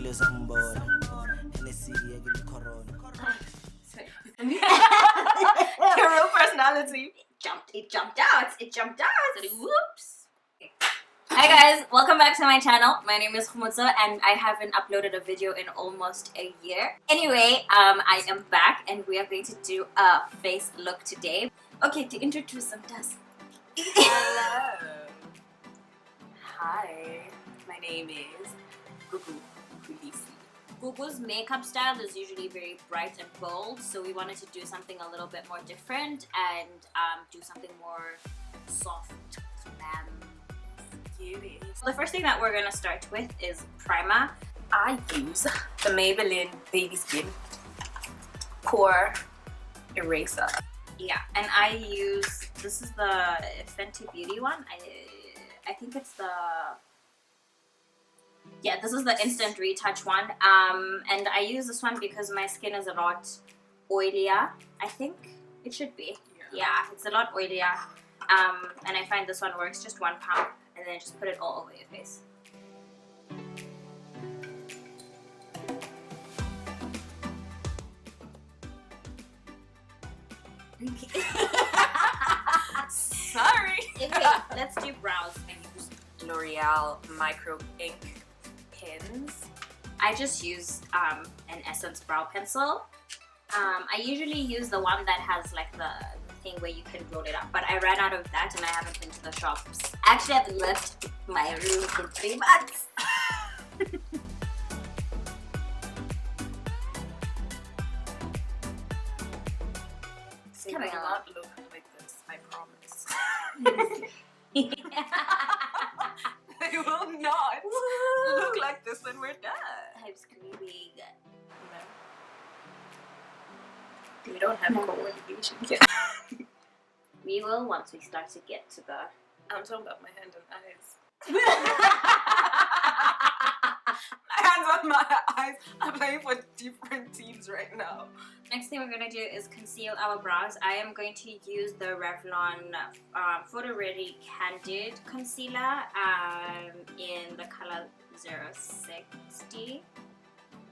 Your real personality. It jumped out. Whoops. Okay. Hi guys, welcome back to my channel. My name is Khumutso and I haven't uploaded a video in almost a year. Anyway, I am back and we are going to do a face look today. Okay, to introduce some dust. Hello. Hi, my name is Gugu Mkhulisi. Gugu's makeup style is usually very bright and bold, so we wanted to do something a little bit more different and do something more soft, glam. So the first thing that we're going to start with is primer. I use the Maybelline Baby Skin Pore Eraser. Yeah, and I use, this is the Fenty Beauty one. I think it's the, yeah, this is the Instant Retouch one. And I use this one because my skin is a lot oilier. I think it should be. Yeah, it's a lot oilier. And I find this one works, just 1 pump, and then just put it all over your face. Sorry. Okay, let's do brows. I use L'Oreal Micro Ink pens. I just use an Essence brow pencil. I usually use the one that has like the thing where you can roll it up, but I ran out of that and I haven't been to the shops. Actually, I've left my room for 3 months. It will not look like this, I promise. It will not look like this when we're done. I'm screaming. We don't have coordination yet. We will once we start to get to the... I'm talking about my hand and eyes. My hands and my eyes. I'm playing for different teams right now. Next thing we're going to do is conceal our brows. I am going to use the Revlon Photo Ready Candid Concealer in the color 060.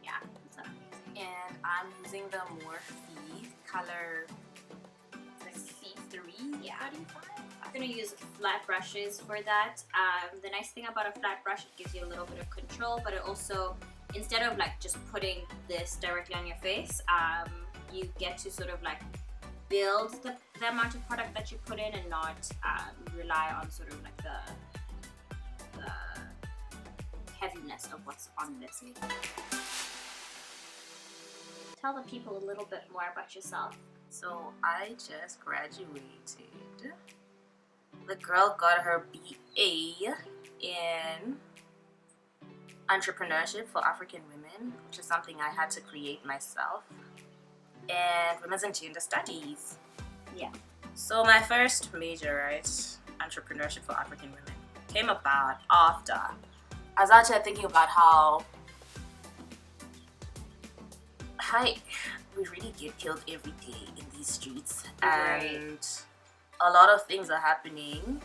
Yeah, it's amazing. And I'm using the Morphe color C3. Yeah. I'm going to use flat brushes for that. The nice thing about a flat brush, it gives you a little bit of control, but it also, instead of like just putting this directly on your face, you get to sort of like build the amount of product that you put in and not rely on sort of like the heaviness of what's on this. Tell the people a little bit more about yourself. So I just graduated. The girl got her BA in Entrepreneurship for African Women, which is something I had to create myself, and Women's and Gender Studies. Yeah. So my first major, right, Entrepreneurship for African Women, came about after I was actually thinking about how we really get killed every day in these streets, and a lot of things are happening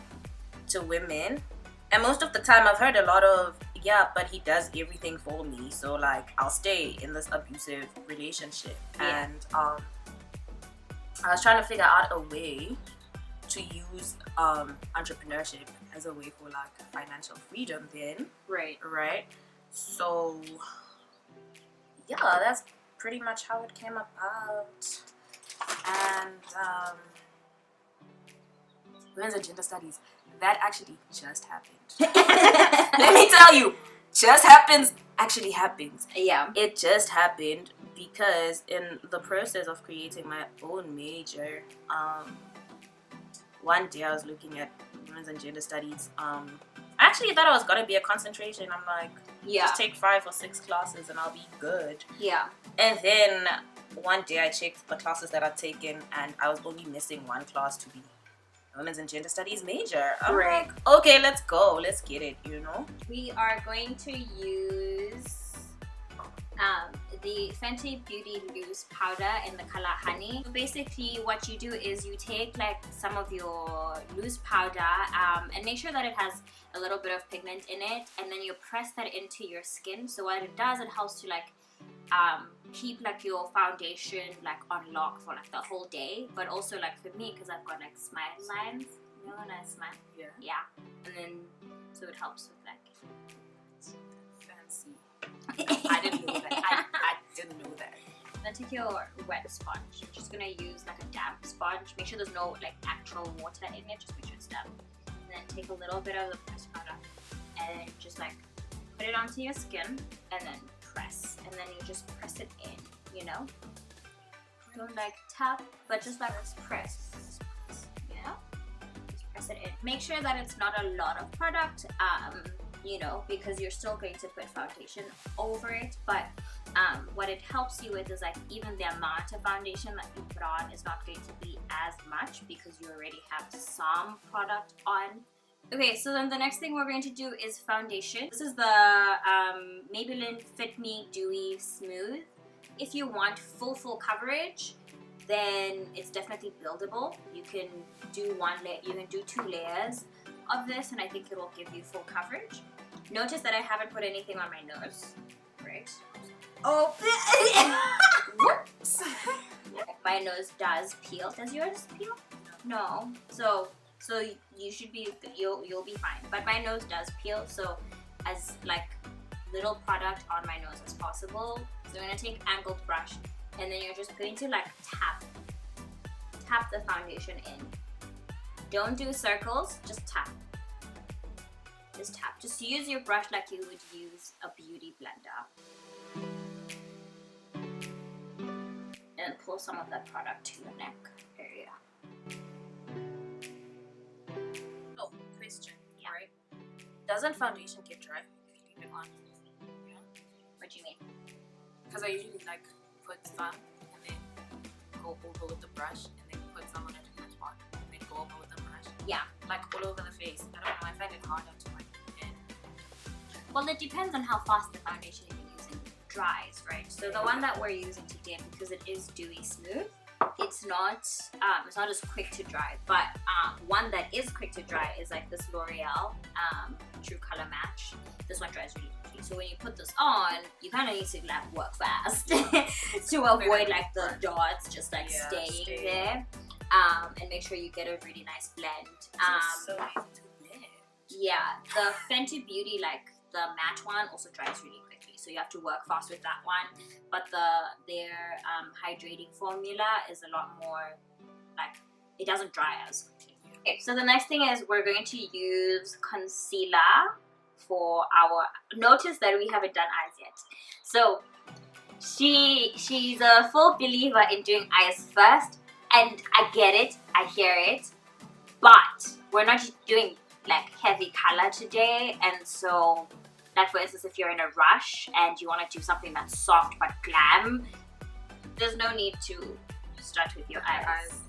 to women, and most of the time I've heard a lot of, yeah, but he does everything for me, so like I'll stay in this abusive relationship. And I was trying to figure out a way to use entrepreneurship as a way for like financial freedom then. Right. So yeah, that's pretty much how it came about. And Women's and Gender Studies, that actually just happened. Let me tell you, actually happens. Yeah. It just happened because in the process of creating my own major, one day I was looking at Women's and Gender Studies. I actually thought it was gonna be a concentration. I'm like, just take 5 or 6 classes and I'll be good. Yeah. And then one day I checked the classes that I'd taken and I was only missing 1 class to be Women's and Gender Studies major. I'm like, okay, let's go, let's get it, you know? We are going to use the Fenty Beauty Loose Powder in the color Honey. So basically what you do is you take like some of your loose powder and make sure that it has a little bit of pigment in it, and then you press that into your skin. So what it does, it helps to like keep like your foundation like on lock for like the whole day, but also like for me, because I've got like smile lines, you know, when I smile, yeah, and then so it helps with like fancy. I didn't know that. I didn't know that. Then take your wet sponge. You're just gonna use like a damp sponge. Make sure there's no like actual water in it. Just make sure it's damp. And then take a little bit of the pressed powder and just like put it onto your skin and then press. And then you just press it in. You know, don't like tap, but just like press. You know, just press it in. Make sure that it's not a lot of product. You know, because you're still going to put foundation over it, but what it helps you with is like even the amount of foundation that you put on is not going to be as much because you already have some product on. Okay, so then the next thing we're going to do is foundation. This is the Maybelline Fit Me Dewy Smooth. If you want full coverage, then it's definitely buildable. You can do one layer, you can do 2 layers of this, and I think it will give you full coverage. Notice that I haven't put anything on my nose, right? Oh, whoops! My nose does peel. Does yours peel? No. So you should be, you'll be fine. But my nose does peel, so as like little product on my nose as possible. So I'm gonna take angled brush, and then you're just going to like tap the foundation in. Don't do circles, just tap. Just tap. Just use your brush like you would use a beauty blender. And pull some of that product to your neck area. Oh, question. Yeah. Right? Doesn't foundation get dry if you leave it on? Yeah. What do you mean? Because I usually like put some and then go over with the brush, and then put some on a different spot, and then go over with the brush. Yeah. Like all over the face. I don't know, I find it harder to like put in. Well, it depends on how fast the foundation you're using dries, right? So the one that we're using today, because it is dewy smooth, it's not as quick to dry. But one that is quick to dry is like this L'Oreal True Color Match. This one dries really quickly. So when you put this on, you kind of need to like work fast to avoid like the dots just like staying there. And make sure you get a really nice blend. So easy to blend. Yeah, the Fenty Beauty, like the matte one, also dries really quickly, so you have to work fast with that one. But their hydrating formula is a lot more like, it doesn't dry as quickly. Okay, so the next thing is we're going to use concealer for our. Notice that we haven't done eyes yet. So she's a full believer in doing eyes first. And I get it, I hear it, but we're not just doing like heavy color today. And so, like for instance, if you're in a rush and you want to do something that's soft but glam, there's no need to start with your eyes.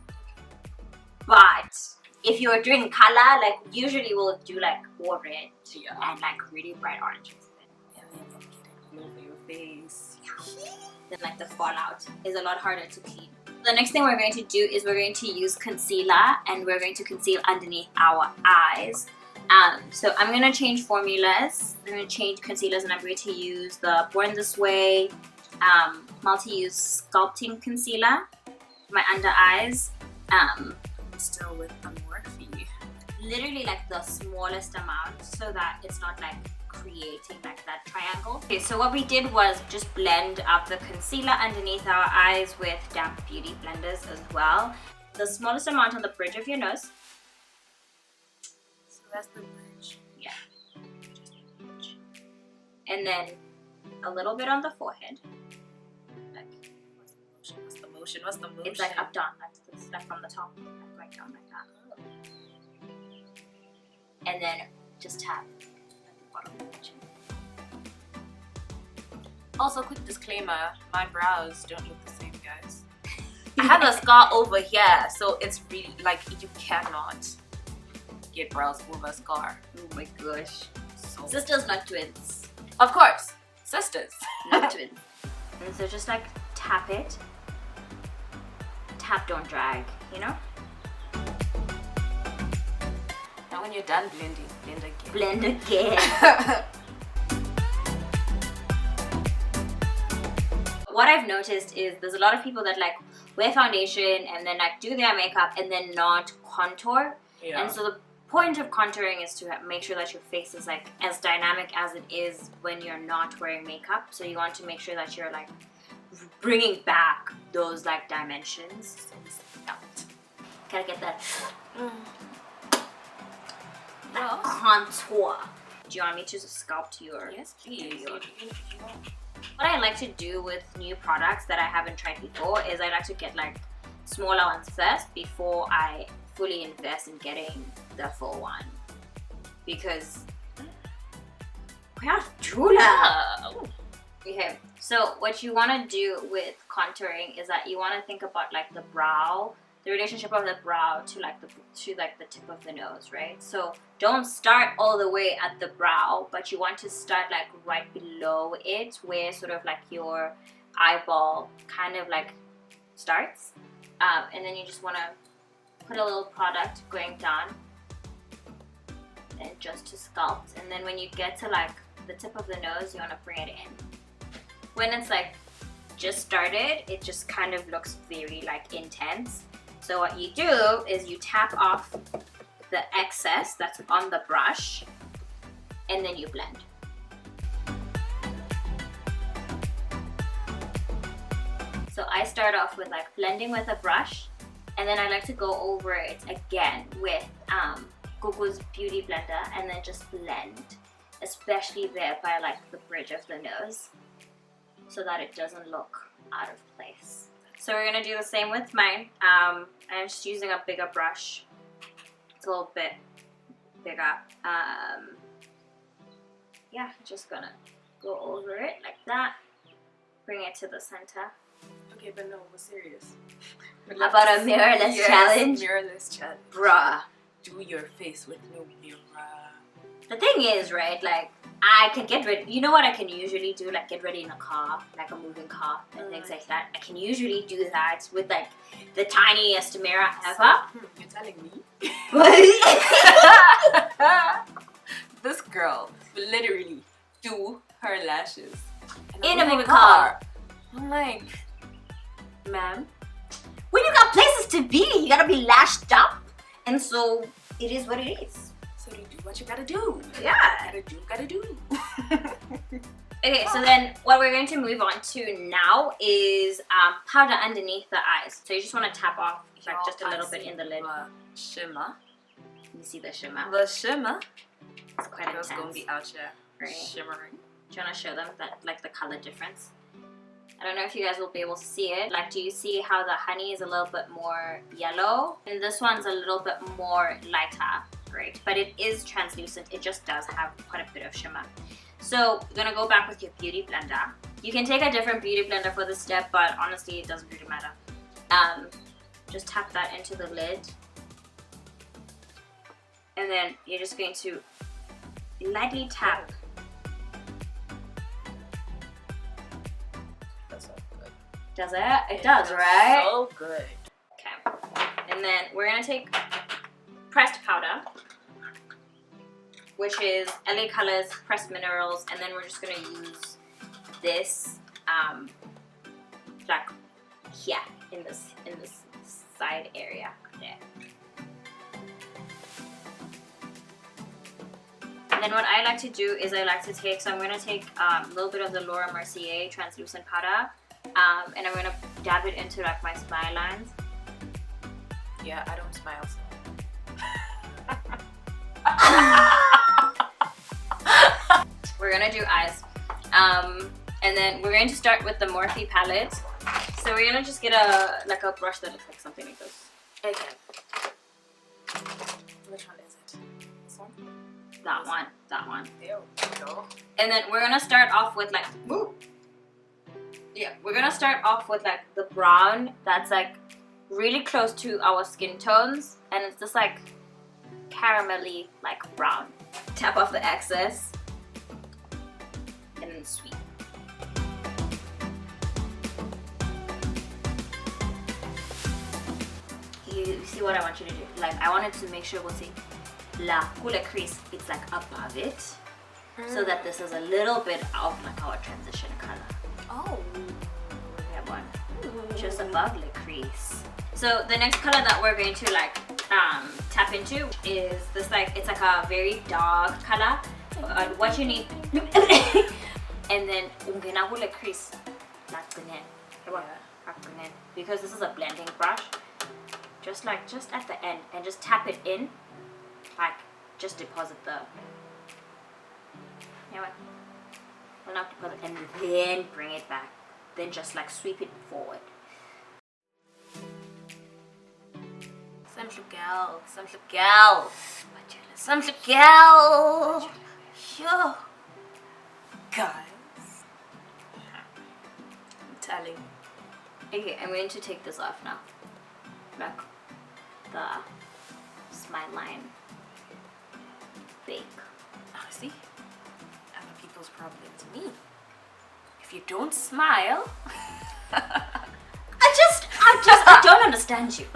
But if you're doing color, like usually we'll do like orange and like really bright oranges. And then you get it all over your face. Then like the fallout is a lot harder to clean. The next thing we're going to do is we're going to use concealer, and we're going to conceal underneath our eyes. So I'm going to change formulas. I'm going to change concealers, and I'm going to use the Born This Way multi-use sculpting concealer for my under eyes. Still with the Morphe. Literally like the smallest amount, so that it's not like creating like that triangle. Okay, so what we did was just blend up the concealer underneath our eyes with damp beauty blenders as well. The smallest amount on the bridge of your nose. So that's the bridge. Yeah. And then a little bit on the forehead. Like, what's the motion? What's the motion? It's like up down, like from the top, like right down like that. And then just tap. Also, quick disclaimer, my brows don't look the same, guys. I have a scar over here, so it's really like you cannot get brows over a scar. Oh my gosh. So, sisters, not twins. of course, sisters. Not twins. And so just like tap it. Tap, don't drag, you know? Now when you're done blending, blend again. Blend again. What I've noticed is there's a lot of people that like wear foundation and then like do their makeup and then not contour. Yeah. And so the point of contouring is to make sure that your face is like as dynamic as it is when you're not wearing makeup. So you want to make sure that you're like bringing back those like dimensions. Gotta get that contour. Do you want me to sculpt your? Yes, please. What I like to do with new products that I haven't tried before is I like to get like smaller ones first before I fully invest in getting the full one, because we are Jula. Okay, so what you want to do with contouring is that you want to think about like the brow, the relationship of the brow to like the tip of the nose, right? So don't start all the way at the brow, but you want to start like right below it, where sort of like your eyeball kind of like starts, and then you just want to put a little product going down and just to sculpt. And then when you get to like the tip of the nose, you want to bring it in. When it's like just started, it just kind of looks very like intense. So what you do is you tap off the excess that's on the brush and then you blend. So I start off with like blending with a brush, and then I like to go over it again with Gugu's Beauty Blender and then just blend, especially there by like the bridge of the nose, so that it doesn't look out of place. So we're gonna do the same with mine. I'm just using a bigger brush. It's a little bit bigger. Yeah, just gonna go over it like that. Bring it to the center. Okay, but no, we're serious. About a mirrorless challenge? Mirrorless challenge. Bruh. Do your face with no mirror. The thing is, right, like, I can get ready. You know what I can usually do? Like, get ready in a car, like a moving car, and things like that. I can usually do that with, like, the tiniest mirror ever. You're telling me? What? This girl will literally do her lashes in a moving car. I'm like, ma'am, when you got places to be, you gotta be lashed up. And so, it is what it is. So you do what you gotta do. Yeah. Gotta do. Okay, so then what we're going to move on to now is powder underneath the eyes. So you just want to tap off like just a little bit in the lid. Shimmer. You see the shimmer? The shimmer. It's quite intense. It's gonna be out here, right? shimmering. Do you want to show them that, like, the color difference? I don't know if you guys will be able to see it. Like, do you see how the honey is a little bit more yellow? And this one's a little bit more lighter, right? But it is translucent. It just does have quite a bit of shimmer. So you're gonna go back with your beauty blender. You can take a different beauty blender for this step, but honestly, it doesn't really matter. Just tap that into the lid. And then you're just going to lightly tap. Does it? It does, right? So good. Okay. And then we're gonna take pressed powder, which is LA Colors Pressed Minerals, and then we're just gonna use this like here in this side area there. And then what I like to do is I like to take, so I'm gonna take a little bit of the Laura Mercier translucent powder. And I'm gonna dab it into like my smile lines. Yeah, I don't smile. So. We're gonna do eyes. And then we're going to start with the Morphe palette. So we're gonna just get a brush that looks like something like this. Okay. Which one is it? This one? That one. There we go. And then we're gonna start off with like, we're gonna start off with like the brown that's like really close to our skin tones, and it's just like caramelly like brown. Tap off the excess and then sweep. you see what I want you to do? Like, I wanted to make sure we'll see la hula crease, it's like above it. So that this is a little bit of like our transition color. Oh. That one. Just above the crease. So the next color that we're going to like tap into is this, like, it's like a very dark color. What you need, and then ungena hula crease, because this is a blending brush. Just at the end, and just tap it in, like just deposit the. You know what? Well, not deposit, and then bring it back. Then just like sweep it forward. Some gal. Yo, guys, I'm telling. Okay, I'm going to take this off now. Look, the smile line fake. Oh, see, other people's problem to me. If you don't smile, I don't understand you.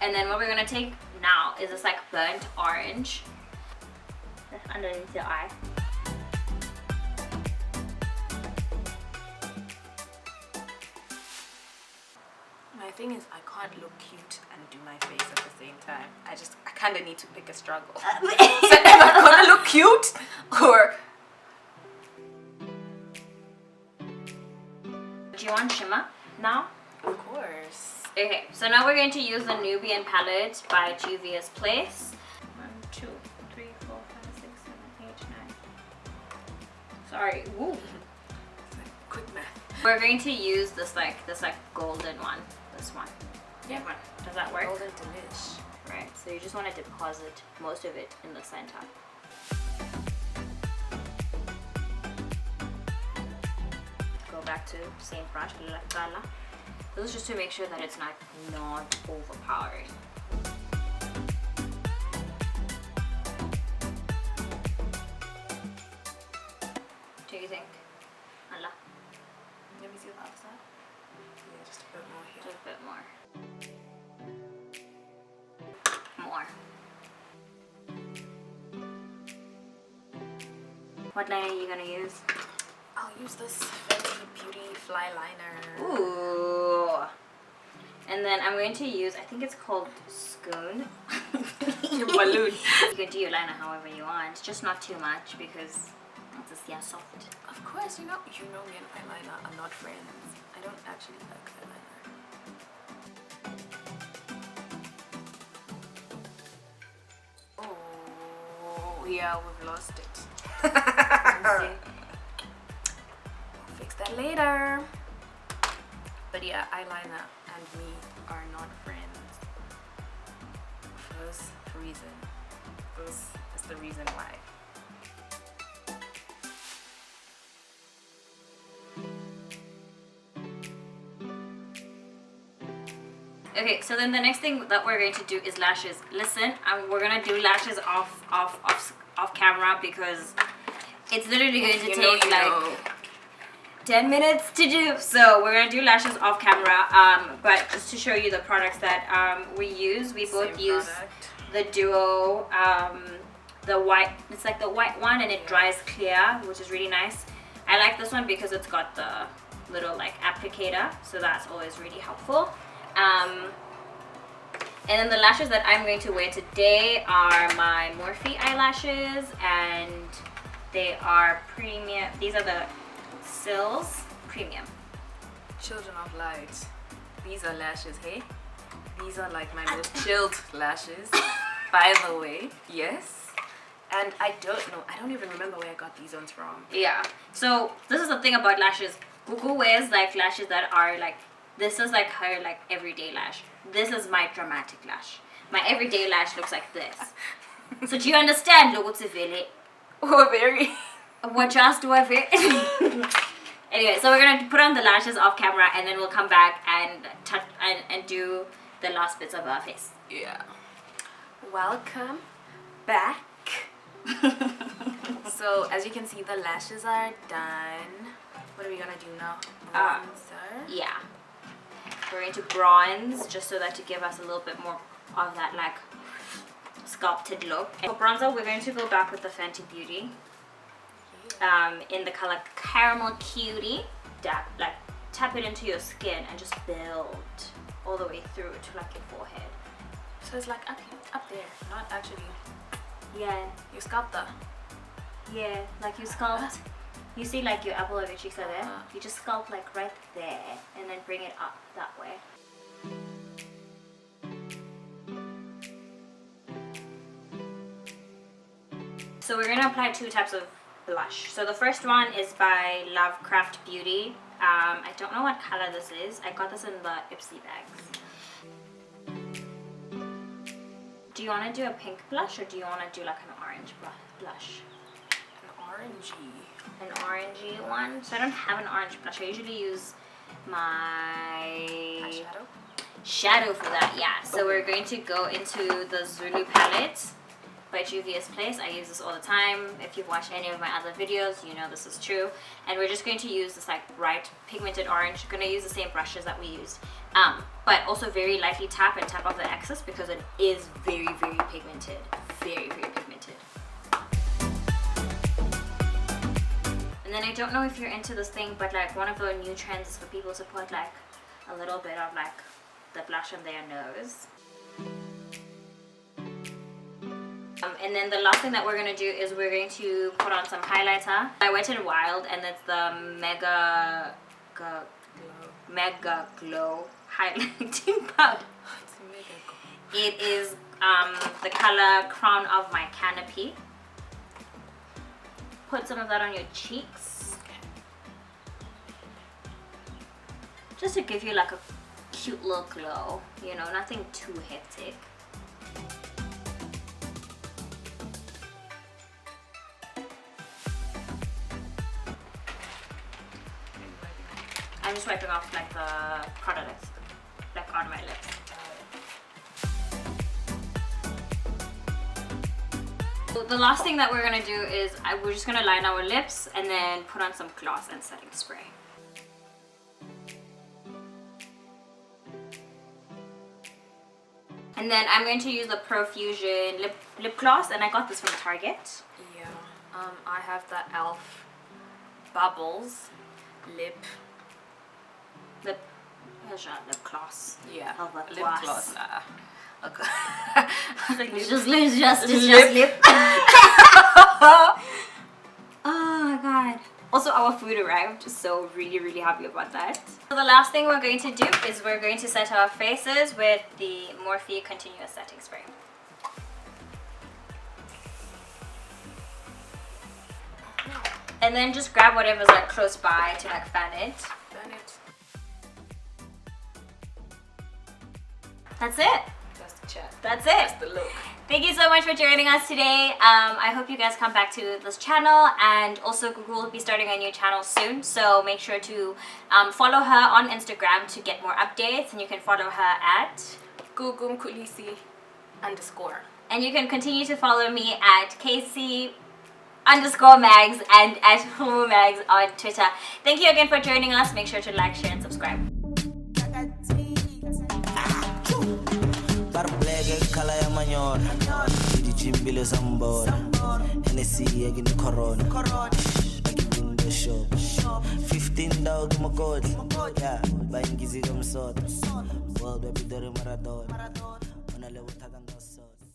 And then what we're gonna take now is this like burnt orange underneath your eye. My thing is, I can't look cute and do my face at the same time. I kind of need to pick a struggle. So am I gonna look cute or? Do you want shimmer now? Of course. Okay, so now we're going to use the Nubian palette by Juvia's Place. 1, 2, 3, 4, 5, 6, 7, 8, 9. Sorry. Ooh. Quick math. We're going to use this golden one. This one. Yeah. Does that work? Golden delish. Right. So you just want to deposit most of it in the center. Go back to same brush. This is just to make sure that it's not overpowering. What do you think? Allah. Let me see the other side. Yeah, just a bit more here. Just a bit more. What liner are you gonna use? I'll use this Fenty Beauty Fly Liner. Ooh. And then I'm going to use, I think it's called Scoon. Balloon. You can do your liner however you want, just not too much because it's soft. Of course, you know me and eyeliner are not friends. I don't actually like eyeliner. Oh, yeah, we've lost it. Fix that later. But yeah, eyeliner and me are not friends. For this reason. This is the reason why. Okay, so then the next thing that we're going to do is lashes. Listen, we're gonna do lashes off camera because it's literally going to take like 10 minutes to do. So we're gonna do lashes off camera. But just to show you the products that we use, we both use the Duo, the white. It's like the white one, and it dries clear, which is really nice. I like this one because it's got the little like applicator, so that's always really helpful. And then the lashes that I'm going to wear today are my Morphe eyelashes, and they are premium. These are the Sills Premium. Children of light. These are lashes, hey? These are like my most chilled lashes, by the way. Yes. And I don't even remember where I got these ones from. Yeah. So this is the thing about lashes. Gugu wears like lashes that are like, this is like her like everyday lash. This is my dramatic lash. My everyday lash looks like this. So do you understand, Logutsivele? Oh, very. What just do I feel? Anyway, so we're gonna put on the lashes off camera, and then we'll come back and touch and do the last bits of our face. Yeah. Welcome back. So as you can see, the lashes are done. What are we gonna do now? Bronzer. Yeah. We're going to bronze just so that to give us a little bit more of that like sculpted look. And for bronzer, we're going to go back with the Fenty Beauty in the color Caramel Cutie. Tap it into your skin and just build all the way through to like your forehead. So it's like up there, not actually. Yeah. You sculpt that. Yeah, like you sculpt. You see like your apple of your cheeks are there. You just sculpt like right there and then bring it up that way. So we're gonna apply 2 types of blush. So the first one is by Lovecraft Beauty. I don't know what color this is. I got this in the Ipsy bags. Do you want to do a pink blush or do you want to do like an orange blush? An orangey one. So I don't have an orange blush. I usually use my shadow for that. Yeah. So we're going to go into the Zulu palette by Juvia's Place. I use this all the time. If you've watched any of my other videos, you know this is true. And we're just going to use this like bright pigmented orange. We're going to use the same brushes that we used, but also very lightly tap off the excess because it is very, very pigmented. Very, very pigmented. And then I don't know if you're into this thing, but like one of the new trends is for people to put like a little bit of like the blush on their nose. And then the last thing that we're going to do is we're going to put on some highlighter. I Wet n Wild, and it's the Mega Glow highlighting powder. It is the color Crown of My Canopy. Put some of that on your cheeks. Just to give you like a cute little glow, you know, nothing too hectic. I'm just wiping off like the product like on my lips. So the last thing that we're gonna do is we're just gonna line our lips and then put on some gloss and setting spray. And then I'm going to use the Profusion lip gloss, and I got this from Target. Yeah. I have the e.l.f. Bubbles lip gloss. Yeah. Oh, lip gloss. Okay. It's just lip. Oh my god. Also, our food arrived, so really happy about that. So the last thing we're going to do is we're going to set our faces with the Morphe Continuous Setting Spray. And then just grab whatever's like close by to like fan it. That's it. That's the chat. That's it. That's the look. Thank you so much for joining us today. I hope you guys come back to this channel, and also Gugu will be starting a new channel soon, so make sure to follow her on Instagram to get more updates, and you can follow her at Gugu Mkhulisi _. And you can continue to follow me at Casey _mags and at Mags on Twitter. Thank you again for joining us. Make sure to like, share, and subscribe. Kalaya manyor, di chimbilo sambor, Hennessy again corona, like in the shop, 15 dog my code, yeah, buying gizi gum sort, world baby dore maradona, on a level tagang sort.